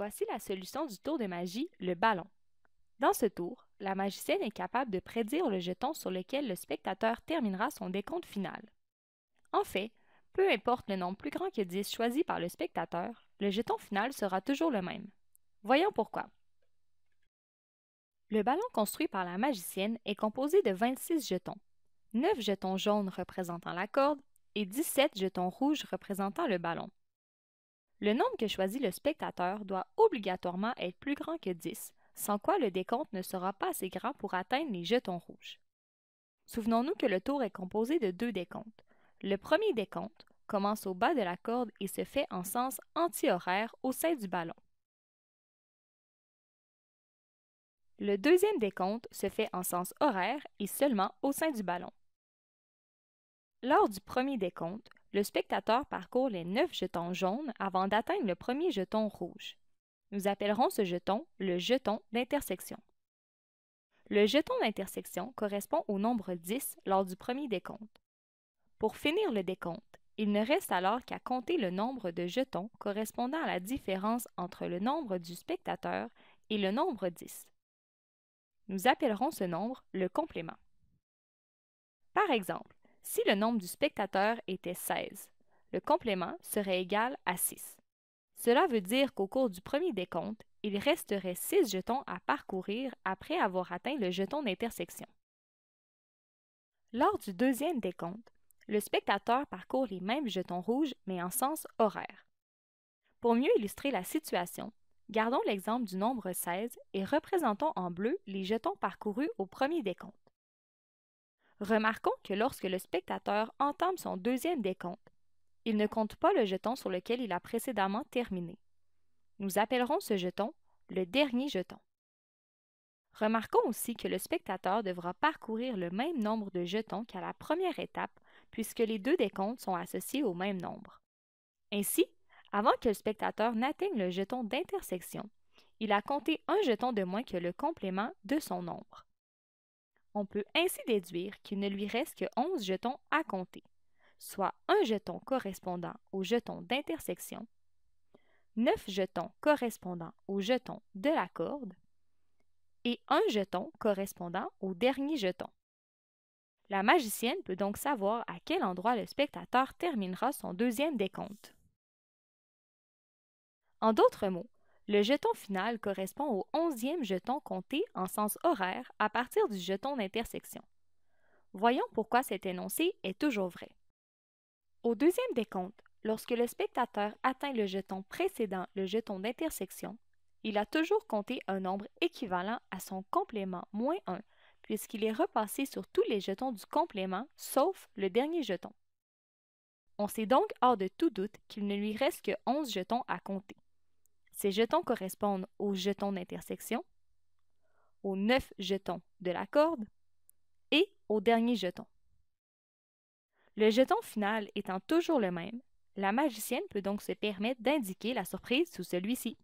Voici la solution du tour de magie, le ballon. Dans ce tour, la magicienne est capable de prédire le jeton sur lequel le spectateur terminera son décompte final. En fait, peu importe le nombre plus grand que 10 choisi par le spectateur, le jeton final sera toujours le même. Voyons pourquoi. Le ballon construit par la magicienne est composé de 26 jetons, 9 jetons jaunes représentant la corde et 17 jetons rouges représentant le ballon. Le nombre que choisit le spectateur doit obligatoirement être plus grand que 10, sans quoi le décompte ne sera pas assez grand pour atteindre les jetons rouges. Souvenons-nous que le tour est composé de 2 décomptes. Le premier décompte commence au bas de la corde et se fait en sens anti-horaire au sein du ballon. Le deuxième décompte se fait en sens horaire et seulement au sein du ballon. Lors du premier décompte, le spectateur parcourt les 9 jetons jaunes avant d'atteindre le premier jeton rouge. Nous appellerons ce jeton le jeton d'intersection. Le jeton d'intersection correspond au nombre 10 lors du premier décompte. Pour finir le décompte, il ne reste alors qu'à compter le nombre de jetons correspondant à la différence entre le nombre du spectateur et le nombre 10. Nous appellerons ce nombre le complément. Par exemple, si le nombre du spectateur était 16, le complément serait égal à 6. Cela veut dire qu'au cours du premier décompte, il resterait 6 jetons à parcourir après avoir atteint le jeton d'intersection. Lors du deuxième décompte, le spectateur parcourt les mêmes jetons rouges mais en sens horaire. Pour mieux illustrer la situation, gardons l'exemple du nombre 16 et représentons en bleu les jetons parcourus au premier décompte. Remarquons que lorsque le spectateur entame son deuxième décompte, il ne compte pas le jeton sur lequel il a précédemment terminé. Nous appellerons ce jeton le dernier jeton. Remarquons aussi que le spectateur devra parcourir le même nombre de jetons qu'à la première étape puisque les 2 décomptes sont associés au même nombre. Ainsi, avant que le spectateur n'atteigne le jeton d'intersection, il a compté un jeton de moins que le complément de son nombre. On peut ainsi déduire qu'il ne lui reste que 11 jetons à compter, soit un jeton correspondant au jeton d'intersection, 9 jetons correspondant au jeton de la corde et un jeton correspondant au dernier jeton. La magicienne peut donc savoir à quel endroit le spectateur terminera son deuxième décompte. En d'autres mots, le jeton final correspond au 11e jeton compté en sens horaire à partir du jeton d'intersection. Voyons pourquoi cet énoncé est toujours vrai. Au deuxième décompte, lorsque le spectateur atteint le jeton précédant le jeton d'intersection, il a toujours compté un nombre équivalent à son complément moins 1 puisqu'il est repassé sur tous les jetons du complément sauf le dernier jeton. On sait donc hors de tout doute qu'il ne lui reste que 11 jetons à compter. Ces jetons correspondent aux jetons d'intersection, aux 9 jetons de la corde et au dernier jeton. Le jeton final étant toujours le même, la magicienne peut donc se permettre d'indiquer la surprise sous celui-ci.